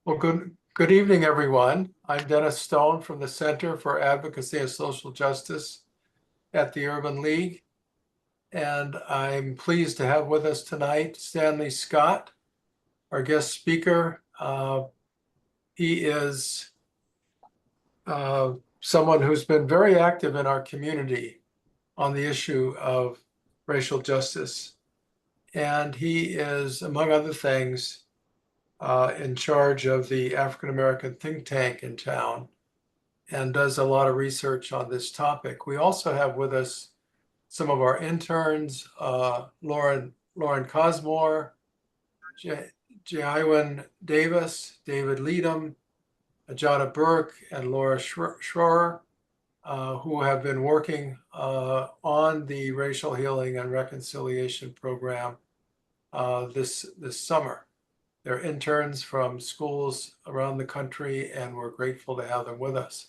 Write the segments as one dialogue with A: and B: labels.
A: Well, good evening, everyone. I'm Dennis Stone from the Center for Advocacy and Social Justice at the Urban League. And I'm pleased to have with us tonight Stanley Scott, our guest speaker. He is someone who's been very active in our community on the issue of racial justice. And he is, among other things, in charge of the African American think tank in town and does a lot of research on this topic. We also have with us some of our interns, Lauren Cosmore, Jaiwan Davis, David Leadham, Ajana Burke, and Laura Schroer, who have been working on the Racial Healing and Reconciliation Program this summer. They're interns from schools around the country, and we're grateful to have them with us.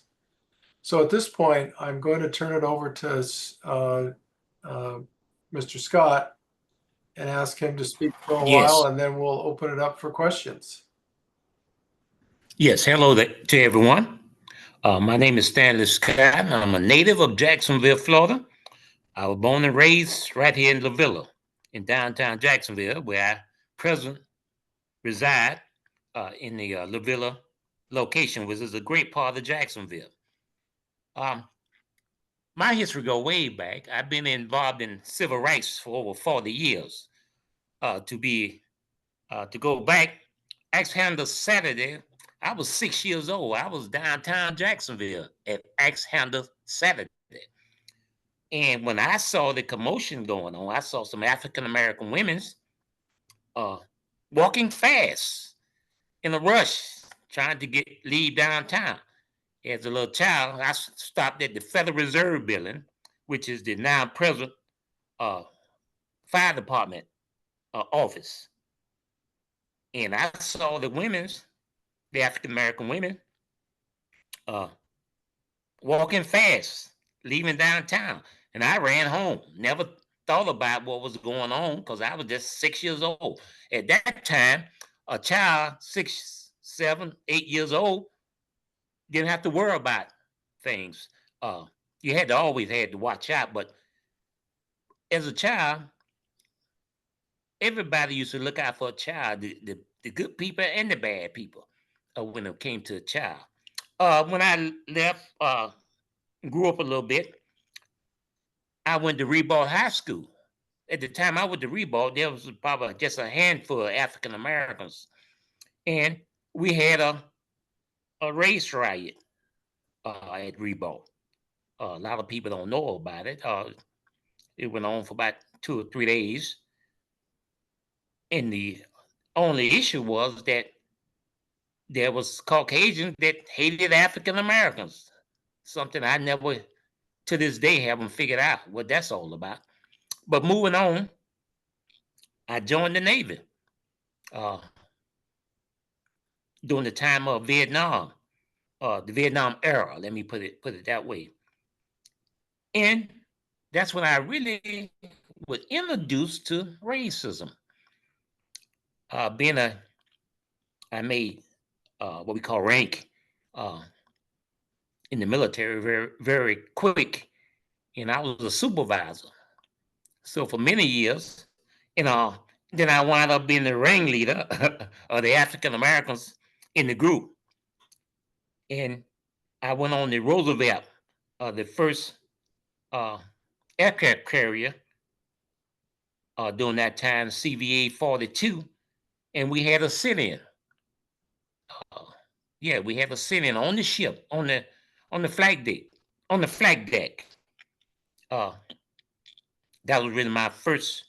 A: So at this point, I'm going to turn it over to Mr. Scott and ask him to speak for a while,
B: Yes.
A: and then we'll open it up for questions.
B: Yes. Hello to everyone. My name is Stanley Scott. I'm a native of Jacksonville, Florida. I was born and raised right here in La Villa, in downtown Jacksonville, where I presently reside in the La Villa location, which is a great part of Jacksonville. Um, my history go way back. I've been involved in civil rights for over 40 years. To go back, Axe Handle Saturday, I was 6 years old. I was downtown Jacksonville at Axe Handle Saturday. And when I saw the commotion going on, I saw some African American women uh, walking fast in a rush, trying to leave downtown. As a little child, I stopped at the Federal Reserve Building, which is the now present uh, fire department office. And I saw the African American women, uh, walking fast, leaving downtown. And I ran home. Never thought about what was going on because I was just 6 years old. At that time, a child, 6, 7, 8 years old, didn't have to worry about things. You always had to watch out. But as a child, everybody used to look out for a child, the good people and the bad people, when it came to a child. When I left, grew up a little bit, I went to Rebold High School. At the time I went to Rebold, there was probably just a handful of African Americans. And we had a race riot at Rebold. A lot of people don't know about it. It went on for about 2 or 3 days. And the only issue was that there was Caucasians that hated African Americans. Something I never, to this day, haven't figured out what that's all about. But moving on, I joined the Navy uh, during the time of Vietnam, the Vietnam era. Let me put it that way. And that's when I really was introduced to racism. I made what we call rank uh, in the military very, very quick, and I was a supervisor. So for many years, you know, then I wound up being the ringleader of the African Americans in the group. And I went on the Roosevelt, the first uh, aircraft carrier during that time, CVA 42, and we had a sit-in. Uh, yeah, we had a sit-in on the ship, on the flight deck, on the flight deck. Uh, that was really my first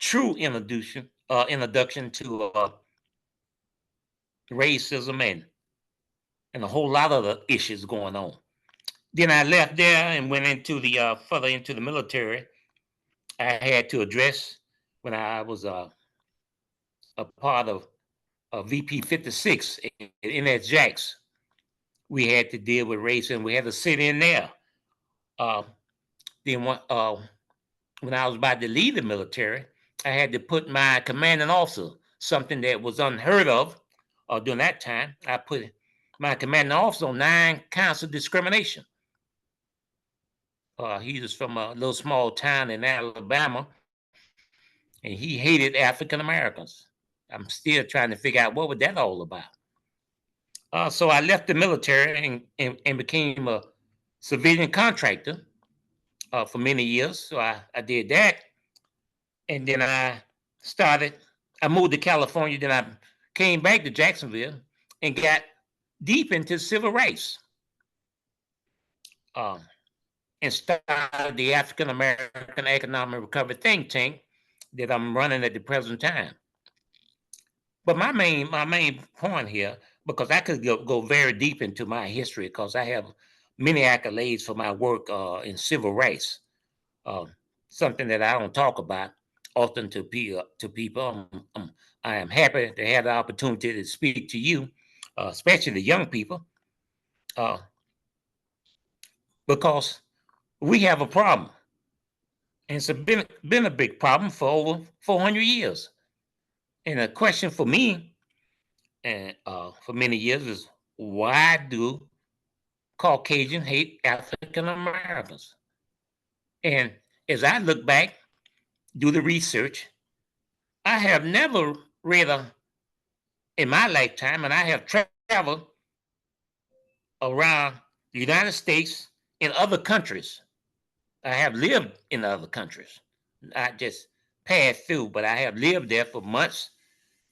B: true introduction to racism and a whole lot of the issues going on. Then I left there and went into the further into the military. I had to address when I was a part of VP 56 in that Jax. We had to deal with race and we had to sit in there. Uh, then when I was about to leave the military, I had to put my commanding officer, something that was unheard of during that time, I put my commanding officer on 9 counts of discrimination. He was from a little small town in Alabama, and he hated African Americans. I'm still trying to figure out what was that all about. So I left the military and became a civilian contractor for many years. So I did that. And then I moved to California. Then I came back to Jacksonville and got deep into civil rights and started the African American Economic Recovery think tank that I'm running at the present time. But my main point here, because I could go very deep into my history, because I have many accolades for my work in civil rights, uh, something that I don't talk about often to people. I am happy to have the opportunity to speak to you, especially the young people, because we have a problem, and it's been a big problem for over 400 years. And a question for me, and for many years, is why do Caucasians hate African Americans? And as I look back, do the research, I have never read in my lifetime, and I have traveled around the United States and other countries. I have lived in other countries, not just passed through, but I have lived there for months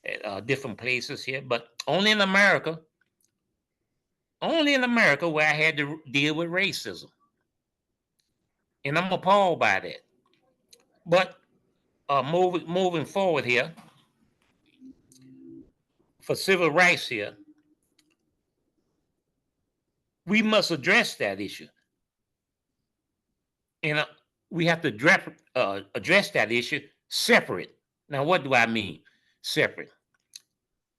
B: at different places here, but only in America where I had to deal with racism. And I'm appalled by that. But moving forward here, for civil rights here, we must address that issue. And we have to address that issue separate. Now, what do I mean separate?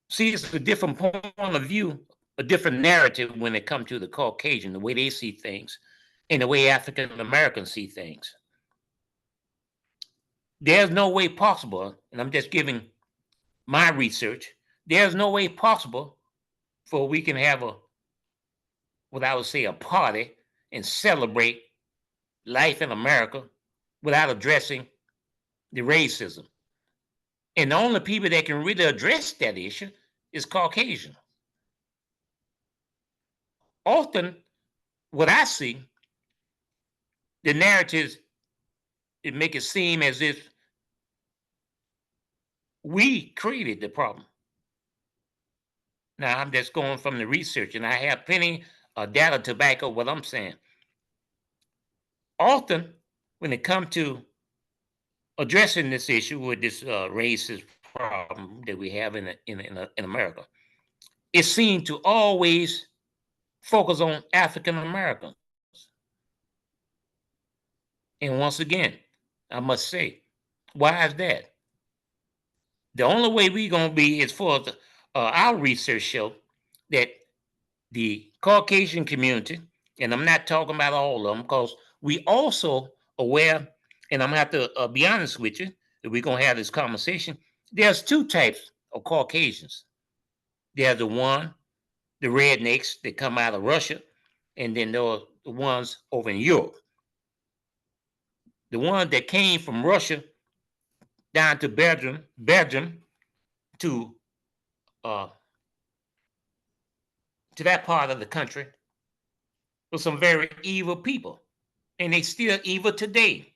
B: See, it's a different point of view, a different narrative when it comes to the Caucasian, the way they see things, and the way African Americans see things. There's no way possible, and I'm just giving my research, there's no way possible for we can have what I would say, a party and celebrate life in America without addressing the racism. And the only people that can really address that issue is Caucasian. Often, what I see, the narratives, it make it seem as if we created the problem. Now, I'm just going from the research, and I have plenty of data to back up what I'm saying. Often, when it comes to addressing this issue with this racist problem that we have in America, it's seen to always focus on African Americans. And once again, I must say, why is that? The only way we're going to be, as far as our research show, that the Caucasian community, and I'm not talking about all of them, because we also aware, and I'm going to have to be honest with you, that we're going to have this conversation. There's 2 types of Caucasians. There's the rednecks that come out of Russia, and then there are the ones over in Europe. The ones that came from Russia down to Belgium to that part of the country were some very evil people, and they still evil today.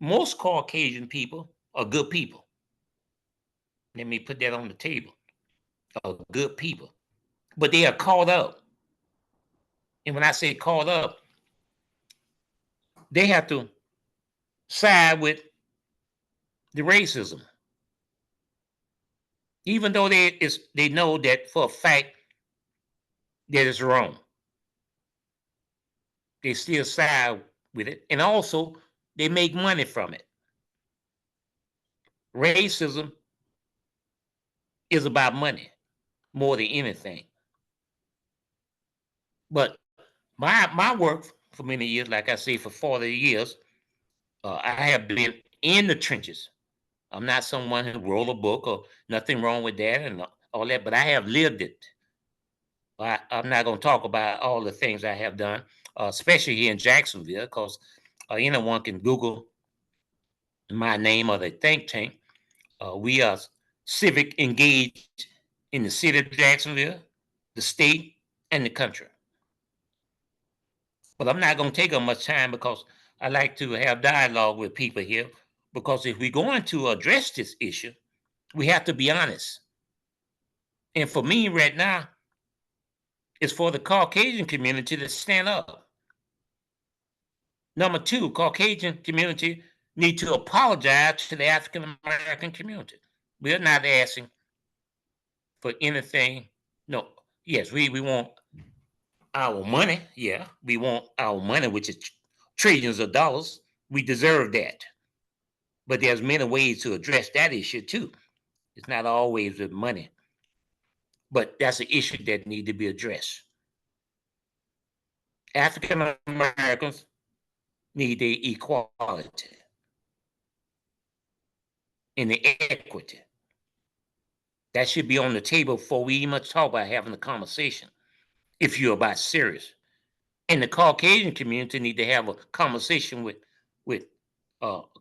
B: Most Caucasian people are good people. Let me put that on the table. Are good people, but they are caught up. And when I say caught up, they have to side with the racism, even though they know that for a fact that it's wrong. They still side with it, and also they make money from it. Racism is about money more than anything. But my work for many years, like I say, for 40 years, I have been in the trenches. I'm not someone who wrote a book, or nothing wrong with that. And all that, but I have lived it. I'm not going to talk about all the things I have done, especially here in Jacksonville, because anyone can Google my name or the think tank. We are civic engaged in the city of Jacksonville, the state, and the country. But I'm not going to take up much time because I like to have dialogue with people here. Because if we're going to address this issue, we have to be honest. And for me right now, it's for the Caucasian community to stand up. Number two, Caucasian community need to apologize to the African American community. We're not asking for anything. No, yes, we want our money. Yeah, we want our money, which is trillions of dollars. We deserve that. But there's many ways to address that issue too. It's not always with money. But that's an issue that need to be addressed. African Americans need the equality and the equity. That should be on the table before we even talk about having a conversation, if you're about serious. And the Caucasian community need to have a conversation with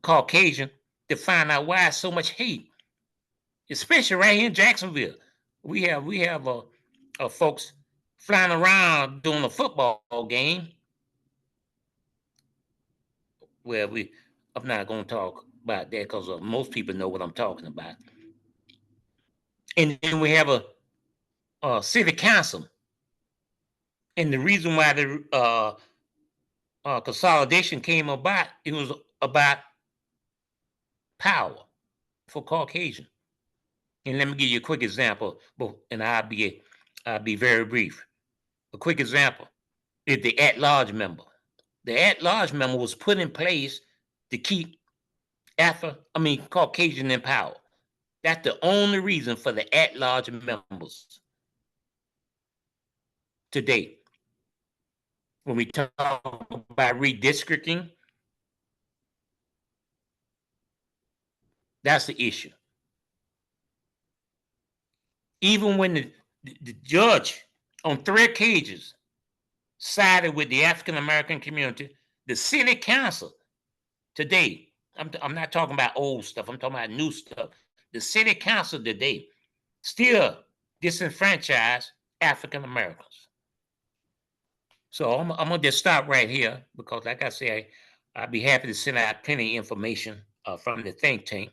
B: Caucasian to find out why so much hate, especially right here in Jacksonville. We have folks flying around doing a football game. Well, I'm not going to talk about that because most people know what I'm talking about. And then we have a city council. And the reason why the consolidation came about, it was about power for Caucasian. And let me give you a quick example, and I'll be very brief. A quick example is the at-large member. The at-large member was put in place to keep Caucasian in power. That's the only reason for the at-large members today. When we talk about redistricting, that's the issue. Even when the judge on 3 occasions sided with the African American community, the city council today, I'm not talking about old stuff, I'm talking about new stuff. The city council today still disenfranchise African Americans. So I'm gonna just stop right here because, like I say, I'd be happy to send out plenty of information from the think tank.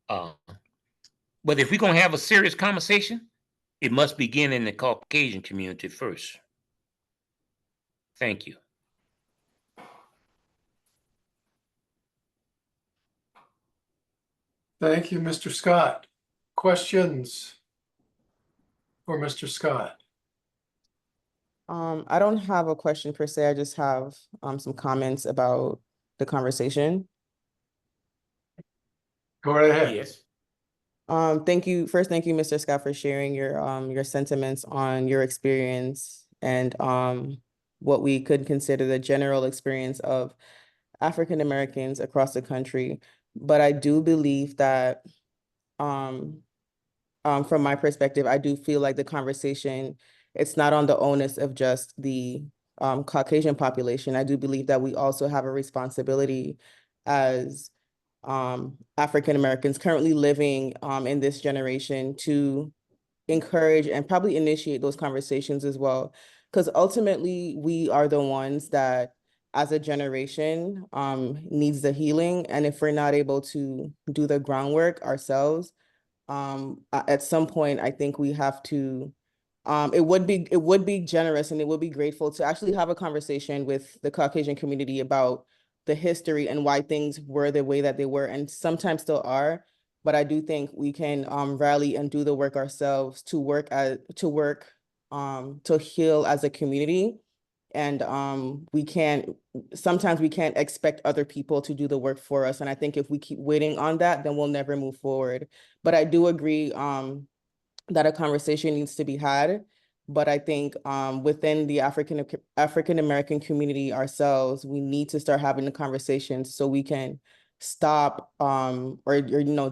B: But if we're gonna have a serious conversation, it must begin in the Caucasian community first. Thank you.
A: Thank you, Mr. Scott. Questions for Mr. Scott?
C: I don't have a question per se. I just have some comments about the conversation.
A: Go right ahead.
B: Yes.
C: Thank you. First, thank you, Mr. Scott, for sharing your sentiments on your experience and what we could consider the general experience of African Americans across the country. But I do believe that from my perspective, I do feel like the conversation, it's not on the onus of just the Caucasian population. I do believe that we also have a responsibility as African Americans currently living in this generation to encourage and probably initiate those conversations as well. Because ultimately, we are the ones that, as a generation, needs the healing. And if we're not able to do the groundwork ourselves, at some point, I think we have to, it would be generous and it would be grateful to actually have a conversation with the Caucasian community about the history and why things were the way that they were and sometimes still are. But I do think we can rally and do the work ourselves to heal as a community. And sometimes we can't expect other people to do the work for us. And I think if we keep waiting on that, then we'll never move forward. But I do agree that a conversation needs to be had. But I think within the African American community ourselves, we need to start having the conversations so we can stop or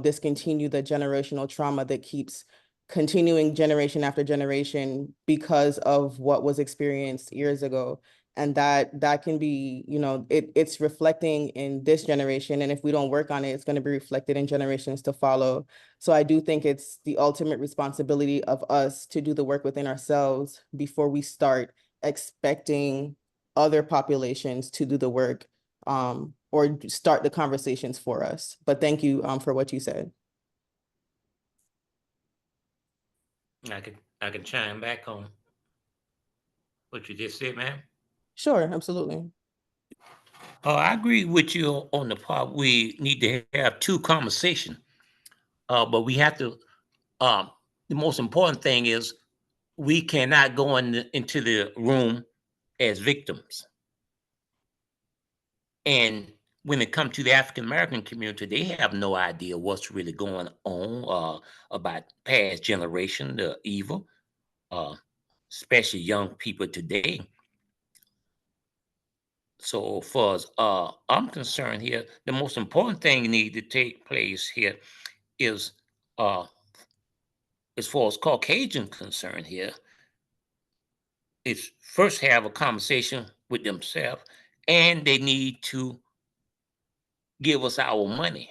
C: discontinue the generational trauma that keeps continuing generation after generation because of what was experienced years ago. And that can be, you know, it's reflecting in this generation. And if we don't work on it, it's going to be reflected in generations to follow. So I do think it's the ultimate responsibility of us to do the work within ourselves before we start expecting other populations to do the work, or start the conversations for us. But thank you for what you said.
B: I can chime back on what you just said, ma'am.
C: Sure, absolutely.
B: Oh, I agree with you on the part we need to have two conversations. But we have to. The most important thing is we cannot go into the room as victims. And when it comes to the African American community, they have no idea what's really going on about past generation, the evil, especially young people today. So far as I'm concerned here, the most important thing need to take place here is as far as Caucasian concerned here, is first have a conversation with themselves, and they need to give us our money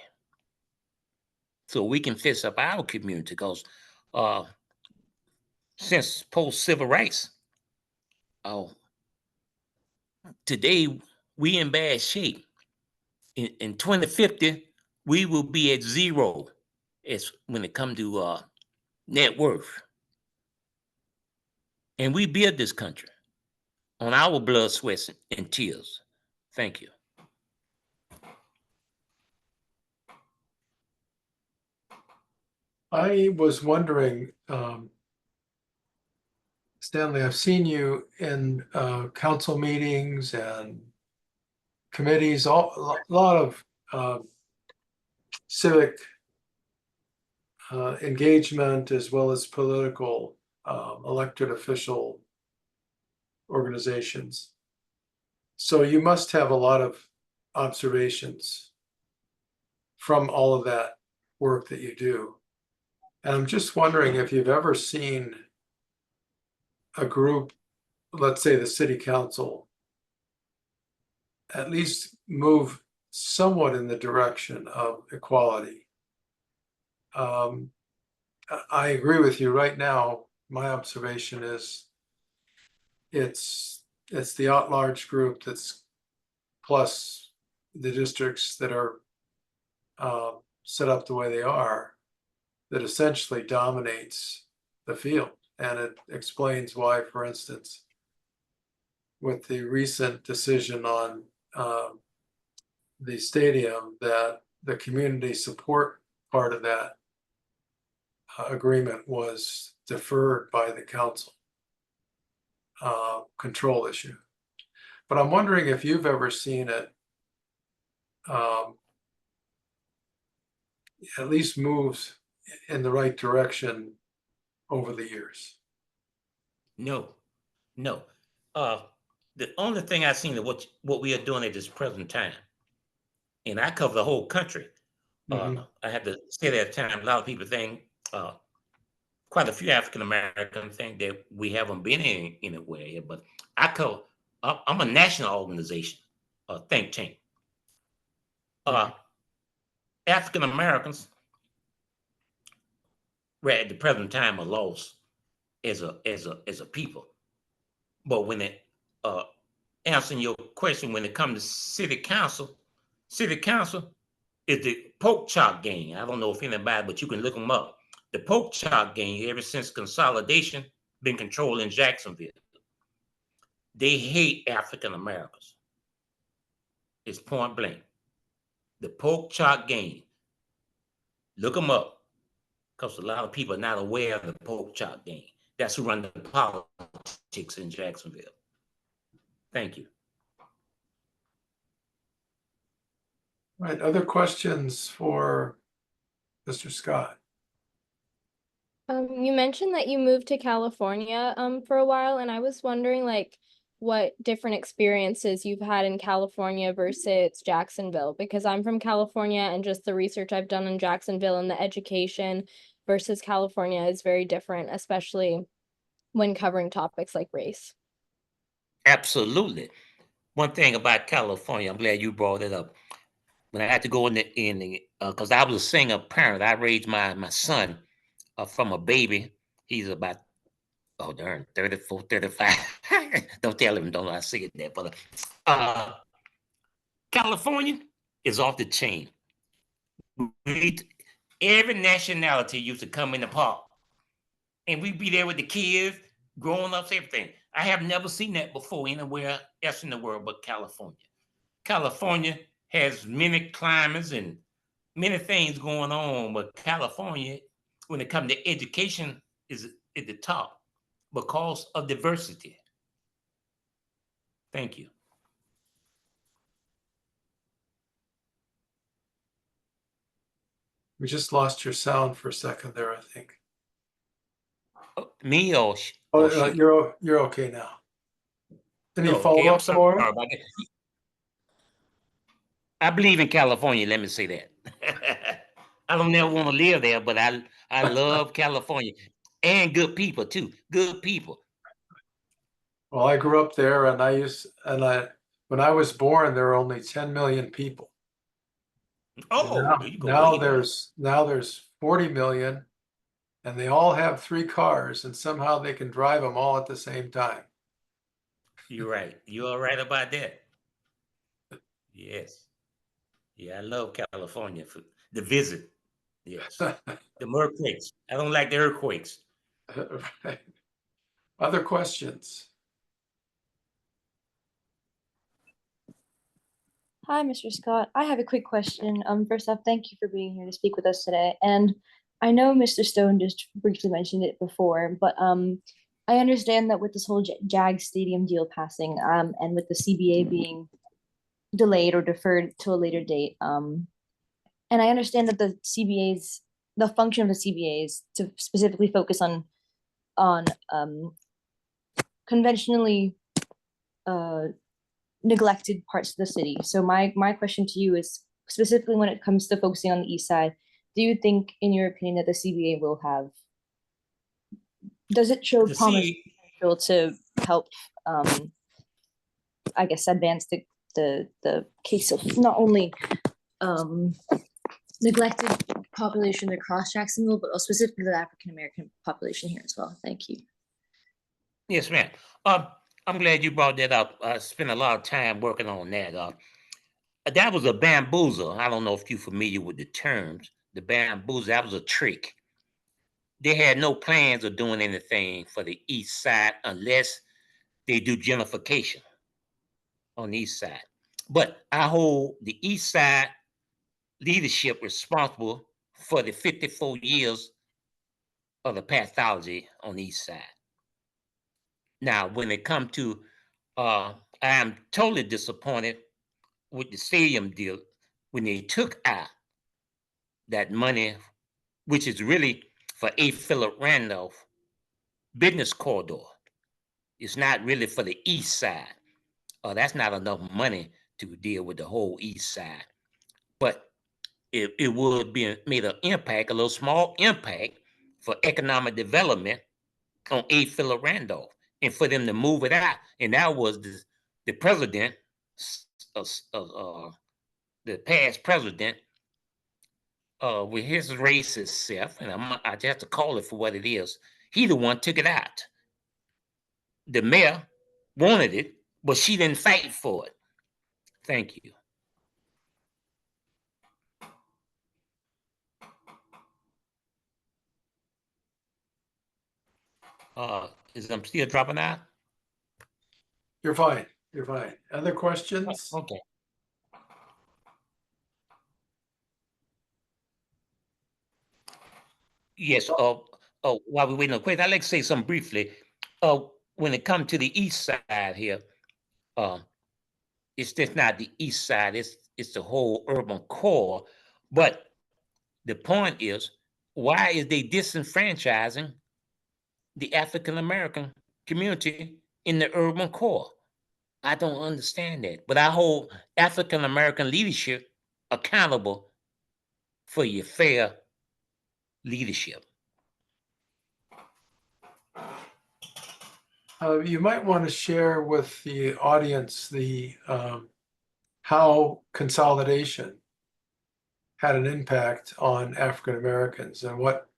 B: so we can fix up our community. Because uh, since post civil rights, uh, today we in bad shape. In 2050, we will be at zero as when it comes to net worth. And we build this country on our blood, sweat, and tears. Thank you.
A: I was wondering, Stanley, I've seen you in council meetings and committees, a lot of civic engagement as well as political elected official organizations. So you must have a lot of observations from all of that work that you do. And I'm just wondering if you've ever seen a group, let's say the city council, at least move somewhat in the direction of equality. I agree with you right now. My observation is it's the at-large group that's plus the districts that are set up the way they are that essentially dominates the field. And it explains why, for instance, with the recent decision on the stadium, that the community support part of that agreement was deferred by the council control issue. But I'm wondering if you've ever seen it at least moves in the right direction over the years.
B: No. The only thing I've seen of what we are doing at this present time, and I cover the whole country. I had to say that at time. A lot of people think, quite a few African Americans think that we haven't been anywhere here, but I cover. I'm a national organization, a think tank. African Americans, right at the present time, are lost as a people. But when it answering your question, when it comes to city council is the pork chop gang. I don't know if anybody, but you can look them up. The pork chop gang, ever since consolidation, been controlling Jacksonville. They hate African Americans. It's point blank. The pork chop gang. Look them up, because a lot of people are not aware of the pork chop gang. That's who run the politics in Jacksonville. Thank you.
A: Right. Other questions for Mr. Scott?
D: You mentioned that you moved to California for a while, and I was wondering like what different experiences you've had in California versus Jacksonville, because I'm from California and just the research I've done in Jacksonville and the education versus California is very different, especially when covering topics like race.
B: Absolutely. One thing about California, I'm glad you brought it up. When I had to go because I was a single parent, I raised my son from a baby. He's about, oh darn, 34, 35. Don't tell him, don't I say it there, but California is off the chain. Every nationality used to come in the park, and we'd be there with the kids, growing ups, everything. I have never seen that before anywhere else in the world but California. California has many climates and many things going on, but California, when it comes to education, is at the top because of diversity. Thank you.
A: We just lost your sound for a second there, I think.
B: Me or
A: Oh,
B: she?
A: you're okay now. Any
B: Okay, I'm
A: follow-up
B: sorry
A: for?
B: about that. I believe in California, let me say that. I don't never want to live there, but I love California and good people too. Good people.
A: Well, I grew up there, and when I was born, there were only 10 million people.
B: Oh, you go
A: Now
B: way back.
A: there's 40 million, and they all have 3 cars, and somehow they can drive them all at the same time.
B: You're right. You are right about that. Yes. Yeah, I love California for the visit. Yes. The earthquakes. I don't like the earthquakes.
A: Right. Other questions?
E: Hi, Mr. Scott. I have a quick question. First off, thank you for being here to speak with us today. And I know Mr. Stone just briefly mentioned it before, but I understand that with this whole Jag Stadium deal passing, and with the CBA being delayed or deferred to a later date, and I understand that the function of the CBA is to specifically focus on conventionally neglected parts of the city. So my question to you is specifically when it comes to focusing on the east side, do you think, in your opinion, that the CBA will have, does it show
B: The
E: promise
B: C-
E: to help I guess advance the case of not only neglected population across Jacksonville, but also specifically the African American population here as well? Thank you.
B: Yes, ma'am. I'm glad you brought that up. I spent a lot of time working on that. That was a bamboozle. I don't know if you're familiar with the terms. The bamboozle, that was a trick. They had no plans of doing anything for the east side unless they do gentrification on the east side. But I hold the east side leadership responsible for the 54 years of the pathology on the east side. Now, when it comes to, I am totally disappointed with the stadium deal when they took out that money, which is really for A. Philip Randolph business corridor. It's not really for the east side. That's not enough money to deal with the whole east side. But it would be made an impact, a little small impact for economic development on A. Philip Randolph, and for them to move it out. And that was the president, the past president, with his racist self, and I just have to call it for what it is. He the one took it out. The mayor wanted it, but she didn't fight for it. Thank you. Is I'm still dropping out?
A: You're fine. You're fine. Other questions?
B: Okay. Yes. While we're waiting on questions, I'd like to say something briefly. When it comes to the east side here, it's just not the east side. It's the whole urban core. But the point is, why is they disenfranchising the African American community in the urban core? I don't understand that. But I hold African American leadership accountable for your fair leadership.
A: You might want to share with the audience the how consolidation had an impact on African Americans and what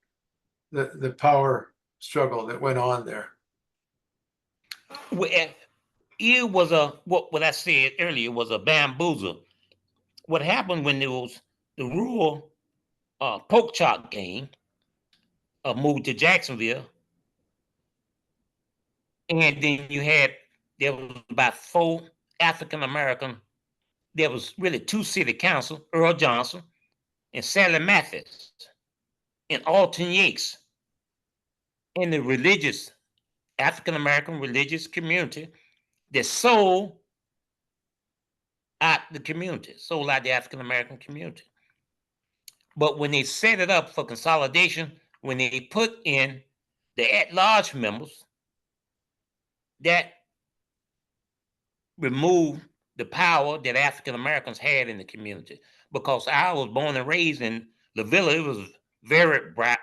A: the power struggle that went on there.
B: Well, it was what I said earlier was a bamboozle. What happened when there was the rural pork chop gang moved to Jacksonville, and then there was about 4 African American. There was really 2 city council, Earl Johnson and Sally Mathis, and Alton Yates, in the religious African American religious community that sold out the African American community. But when they set it up for consolidation, when they put in the at-large members, that removed the power that African Americans had in the community. Because I was born and raised in La Villa, it was very bright,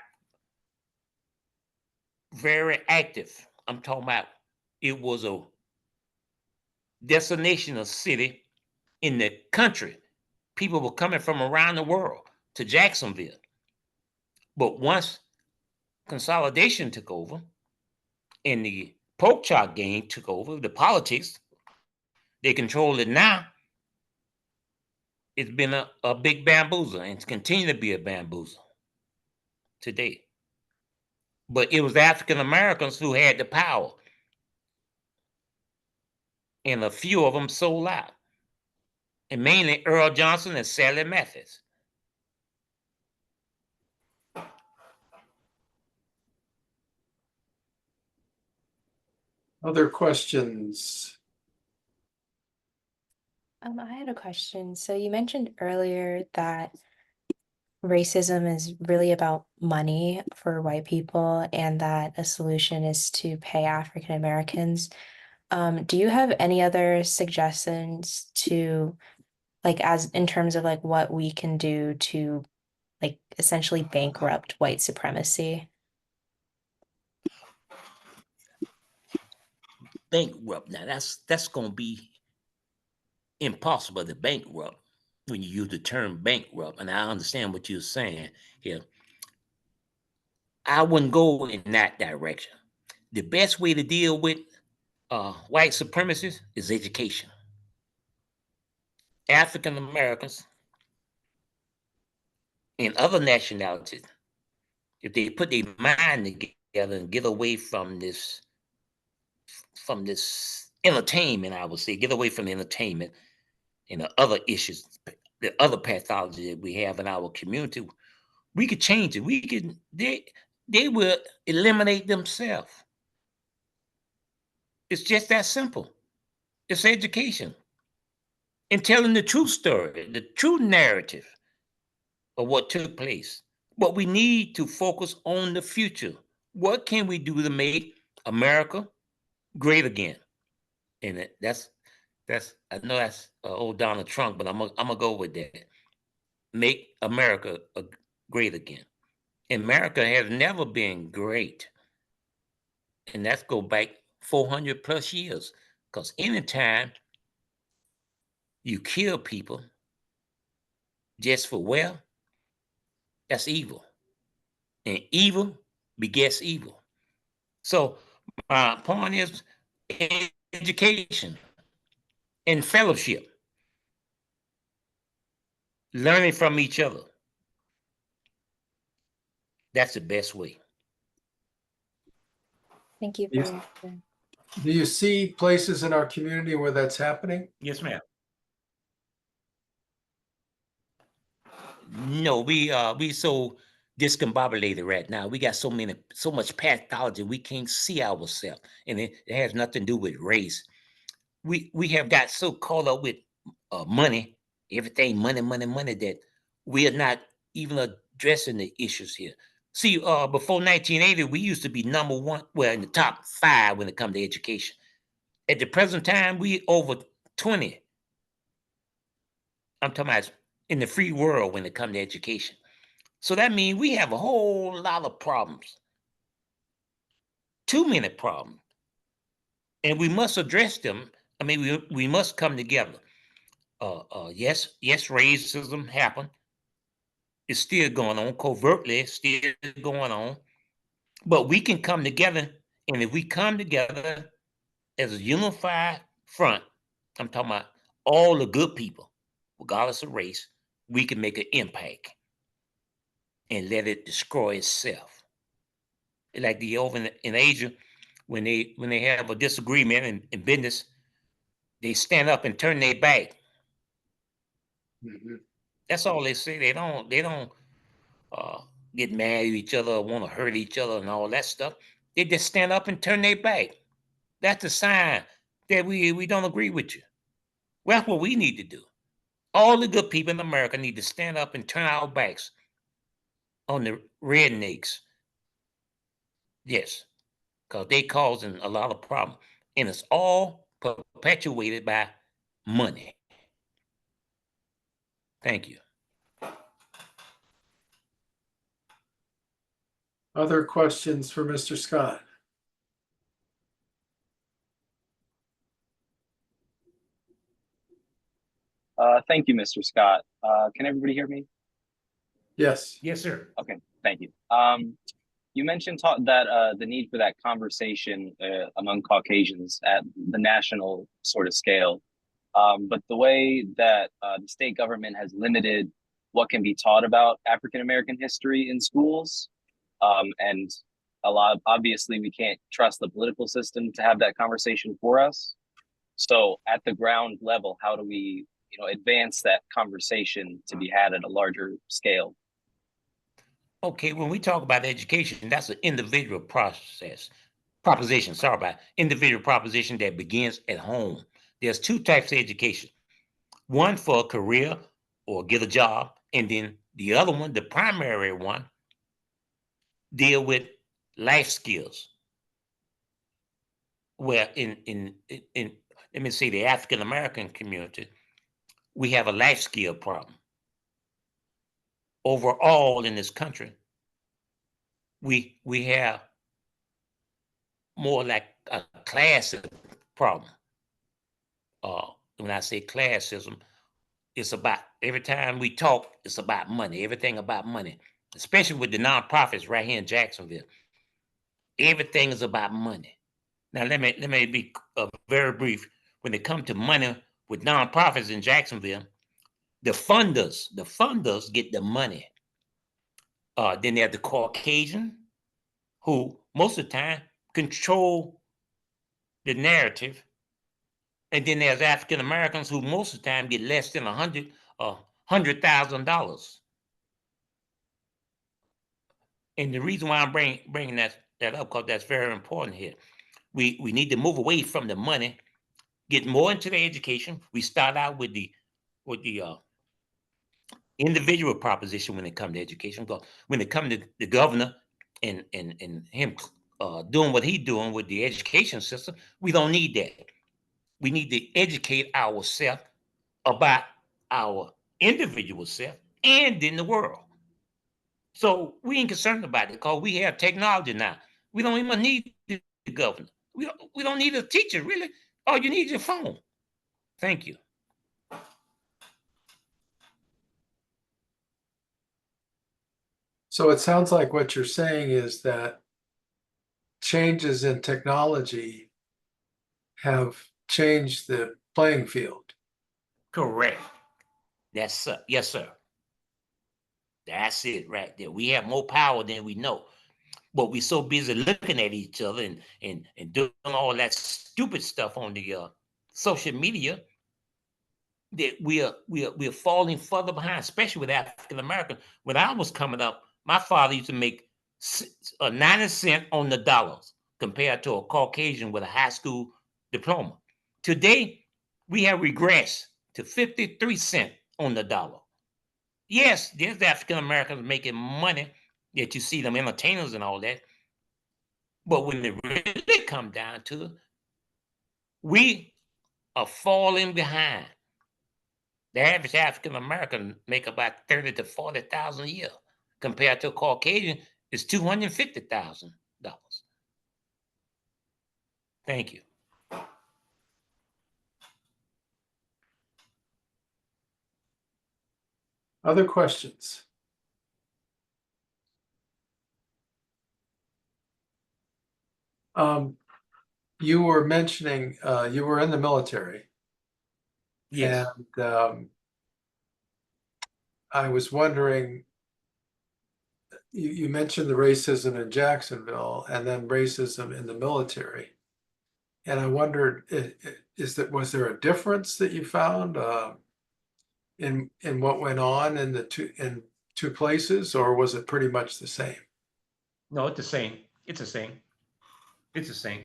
B: very active. I'm talking about it was a destination, a city in the country. People were coming from around the world to Jacksonville. But once consolidation took over and the pork chop game took over, the politics, they control it now. It's been a big bamboozle and it's continued to be a bamboozle today. But it was African Americans who had the power. And a few of them sold out. And mainly Earl Johnson and Sally Mathis.
A: Other questions?
F: I had a question. So you mentioned earlier that racism is really about money for white people and that a solution is to pay African Americans. Do you have any other suggestions to as in terms of what we can do to essentially bankrupt white supremacy?
B: Bankrupt. Now that's gonna be impossible to bankrupt when you use the term bankrupt. And I understand what you're saying here. I wouldn't go in that direction. The best way to deal with white supremacists is education. African Americans and other nationalities, if they put their mind together and get away from this entertainment, I would say, get away from the entertainment and the other issues, the other pathology that we have in our community, we could change it. They will eliminate themselves. It's just that simple. It's education and telling the true story, the true narrative of what took place. But we need to focus on the future. What can we do to make America great again? And that's I know that's old Donald Trump, but I'm gonna go with that. Make America great again. America has never been great, and that's go back 400 plus years. Because anytime you kill people just for wealth, that's evil, and evil begets evil. So my point is education and fellowship, learning from each other. That's the best way.
F: Thank you.
A: Yes. Do you see places in our community where that's happening?
B: Yes, ma'am. No, we so discombobulated right now. We got so much pathology we can't see ourselves, and it has nothing to do with race. We have got so caught up with money, everything money that we are not even addressing the issues here. See, before 1980, we used to be number one, well, in the top 5 when it comes to education. At the present time, we over 20. I'm talking about in the free world when it comes to education. So that means we have a whole lot of problems. Too many problems. and we must address them. I mean, we must come together. Yes, racism happened. It's still going on covertly. It's still going on, but we can come together, and if we come together as a unified front, I'm talking about all the good people, regardless of race, we can make an impact and let it destroy itself. Like the over in Asia, when they have a disagreement in business, they stand up and turn their back.
A: Mhm.
B: That's all they say. They don't uh, get mad at each other or want to hurt each other and all that stuff. They just stand up and turn their back. That's a sign that we don't agree with you. Well, that's what we need to do. All the good people in America need to stand up and turn our backs on the rednecks. Yes, because they causing a lot of problems. And it's all perpetuated by money. Thank you.
A: Other questions for Mr. Scott?
G: Thank you, Mr. Scott. Can everybody hear me?
A: Yes.
B: Yes, sir.
G: Okay, thank you. You mentioned that the need for that conversation among Caucasians at the national sort of scale, but the way that the state government has limited what can be taught about African American history in schools, and obviously we can't trust the political system to have that conversation for us. So at the ground level, how do we, advance that conversation to be had at a larger scale?
B: Okay, when we talk about education, that's an individual proposition. Sorry about individual proposition that begins at home. There's two types of education. One for a career or get a job, and then the other one, the primary one, deal with life skills. Where in let me say the African American community, we have a life skill problem. Overall in this country, we have more like a classism problem. When I say classism, it's about every time we talk, it's about money. Everything about money, especially with the nonprofits right here in Jacksonville. Everything is about money. Now let me be very brief. When it comes to money with nonprofits in Jacksonville, the funders get the money. Then there's the Caucasian, who most of the time control the narrative, and then there's African Americans who most of the time get less than $100,000. And the reason why I'm bringing that up, because that's very important here. We need to move away from the money, get more into the education. We start out with the individual proposition when it comes to education. Because when it comes to the governor and him doing what he's doing with the education system, we don't need that. We need to educate ourselves about our individual self and in the world. So we ain't concerned about it because we have technology now. We don't even need the governor. We don't need a teacher, really. All you need is your phone. Thank you.
A: So it sounds like what you're saying is that changes in technology have changed the playing field.
B: Correct. Yes, sir. That's it right there. We have more power than we know. But we're so busy looking at each other and doing all that stupid stuff on the social media that we're falling further behind, especially with African Americans. When I was coming up, my father used to make 90 cents on the dollars compared to a Caucasian with a high school diploma. Today, we have regressed to 53 cents on the dollar. Yes, there's African Americans making money that you see them entertainers and all that. But when it really come down to it, we are falling behind. The average African American make about 30 to 40,000 a year, compared to a Caucasian is $250,000. Thank you.
A: Other questions? You were mentioning you were in the military.
B: Yes.
A: And I was wondering, you mentioned the racism in Jacksonville and then racism in the military. And I wondered, was there a difference that you found in what went on in the two places, or was it pretty much the same?
B: No, it's the same. It's the same. It's the same.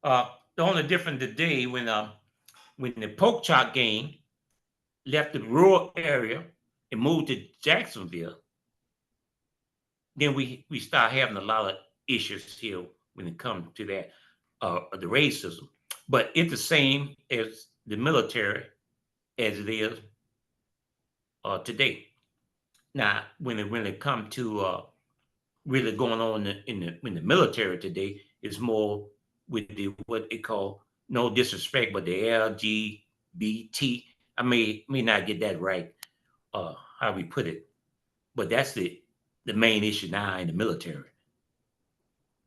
B: The only difference today when the pork chop gang left the rural area and moved to Jacksonville, then we start having a lot of issues here when it comes to that the racism. But it's the same as the military as it is today. Now, when it comes to really going on in the military today, it's more with the what they call, no disrespect, but the LGBT. I may not get that right, how we put it, but that's the main issue now in the military.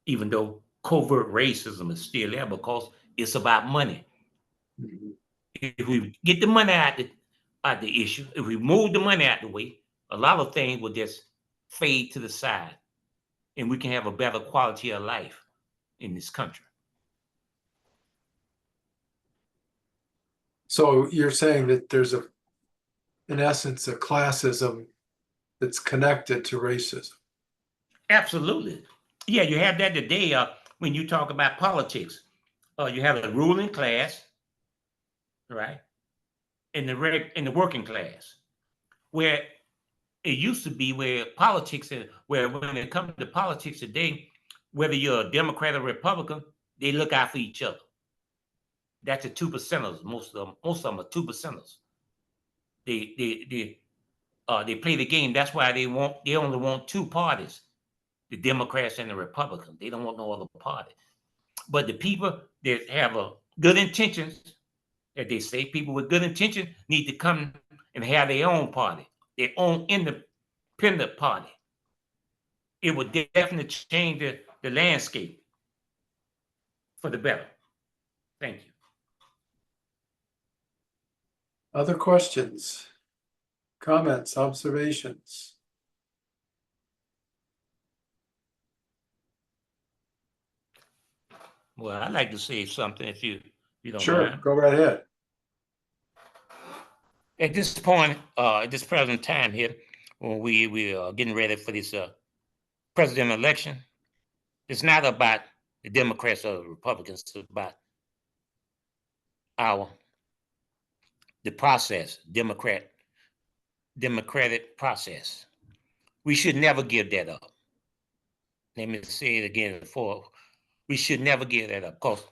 B: Even though covert racism is still there because it's about money.
A: Mhm.
B: If we get the money out the issue, if we move the money out the way, a lot of things will just fade to the side, and we can have a better quality of life in this country.
A: So you're saying that there's in essence, a classism that's connected to racism.
B: Absolutely. Yeah, you have that today when you talk about politics. You have a ruling class, right? And the working class, where it used to be where politics, where when it comes to politics today, whether you're a Democrat or Republican, they look out for each other. That's the 2%ers. Most of them are 2%ers. They play the game. That's why they only want two parties, the Democrats and the Republicans. They don't want no other party. But the people that have good intentions, as they say, people with good intentions need to come and have their own party, their own independent party. It would definitely change the landscape for the better. Thank you.
A: Other questions, comments, observations?
B: Well, I'd like to say something if you don't
A: Sure,
B: mind.
A: go right ahead.
B: At this point, at this present time here, when we are getting ready for this president election, it's not about the Democrats or the Republicans. It's about the process, democratic process. We should never give that up. Let me say it again before. We should never give that up, because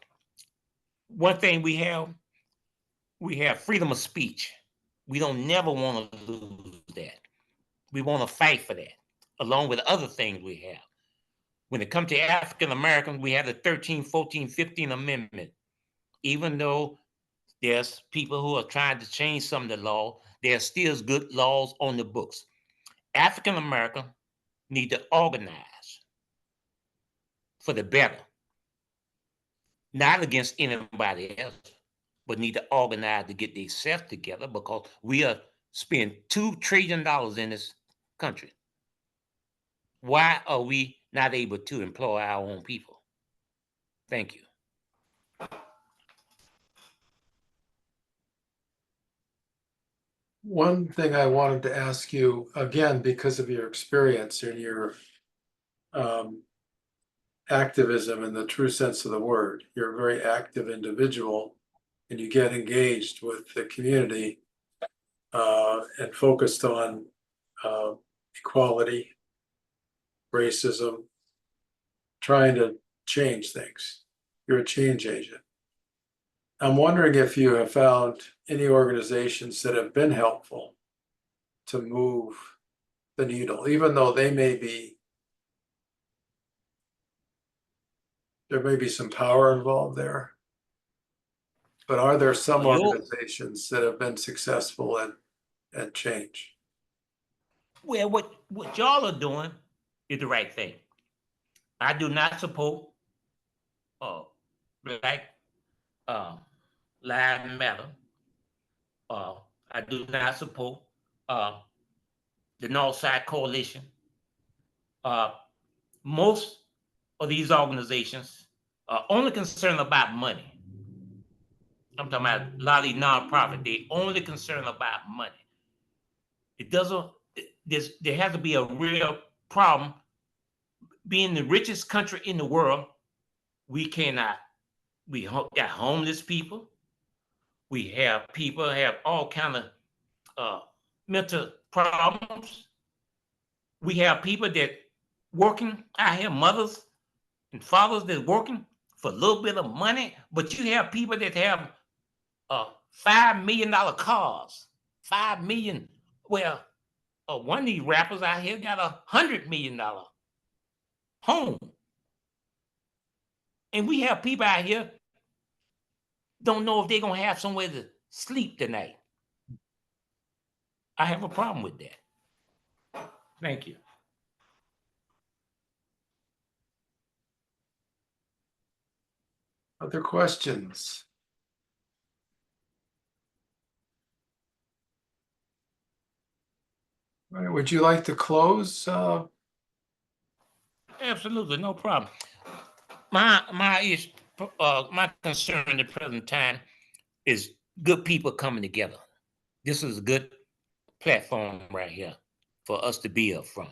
B: one thing we have freedom of speech. We don't never want to lose that. We want to fight for that, along with other things we have. When it comes to African Americans, we have the 13th, 14th, 15th Amendment. Even though there's people who are trying to change some of the law, there are still good laws on the books. African Americans need to organize for the better, not against anybody else, but need to organize to get themselves together, because we are spending $2 trillion in this country. Why are we not able to employ our own people? Thank you.
A: One thing I wanted to ask you, again, because of your experience and your activism in the true sense of the word, you're a very active individual and you get engaged with the community and focused on equality, racism, trying to change things. You're a change agent. I'm wondering if you have found any organizations that have been helpful to move the needle, even though there may be some power involved there. But are there some organizations that have been successful at change?
B: Well, what y'all are doing is the right thing. I do not support Black Lives Matter. I do not support the Northside Coalition. Most of these organizations are only concerned about money. I'm talking about a lot of these nonprofits. They only concerned about money. It doesn't. There has to be a real problem. Being the richest country in the world, we cannot. We got homeless people. We have people have all kind of mental problems. We have people that working out here, mothers and fathers that working for a little bit of money, but you have people that have $5 million cars, 5 million. Well, one of these rappers out here got $100 million home, and we have people out here don't know if they're gonna have somewhere to sleep tonight. I have a problem with that. Thank you.
A: Other questions? All right, would you like to close?
B: Absolutely, no problem. My concern at the present time is good people coming together. This is a good platform right here for us to build from.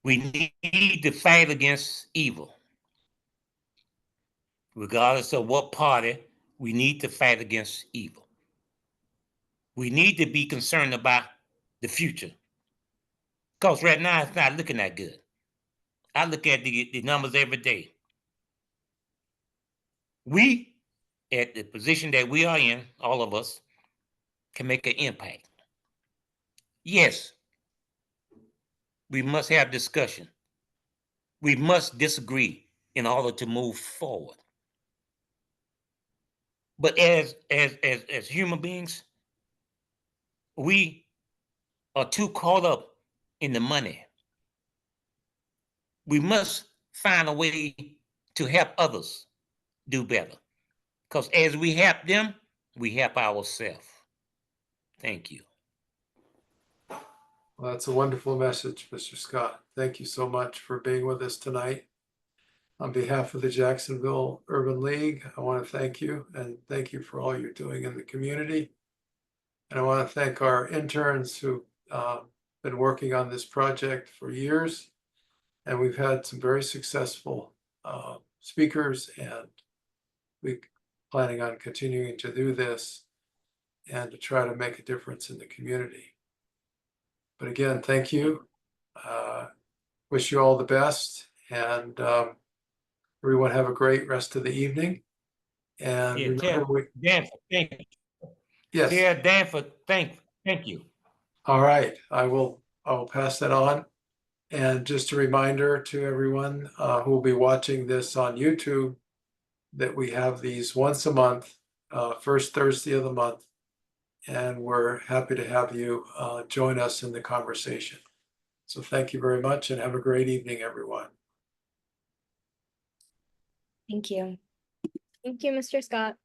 B: We need to fight against evil. Regardless of what party, we need to fight against evil. We need to be concerned about the future. Because right now it's not looking that good. I look at the numbers every day. We, at the position that we are in, all of us, can make an impact. Yes, we must have discussion. We must disagree in order to move forward. But as human beings, we are too caught up in the money. We must find a way to help others do better. Because as we help them, we help ourselves. Thank you.
A: Well, that's a wonderful message, Mr. Scott. Thank you so much for being with us tonight. On behalf of the Jacksonville Urban League, I want to thank you and thank you for all you're doing in the community. And I want to thank our interns who've been working on this project for years. And we've had some very successful speakers, and we're planning on continuing to do this and to try to make a difference in the community. But again, thank you. Wish you all the best, and everyone have a great rest of the evening. And
B: Yeah,
A: remember,
B: Danford, thank you.
A: yes.
B: Yeah, Danford, thank you.
A: All right, I will pass that on. And just a reminder to everyone who will be watching this on YouTube that we have these once a month, first Thursday of the month, and we're happy to have you join us in the conversation. So thank you very much and have a great evening, everyone.
F: Thank you.
D: Thank you, Mr. Scott.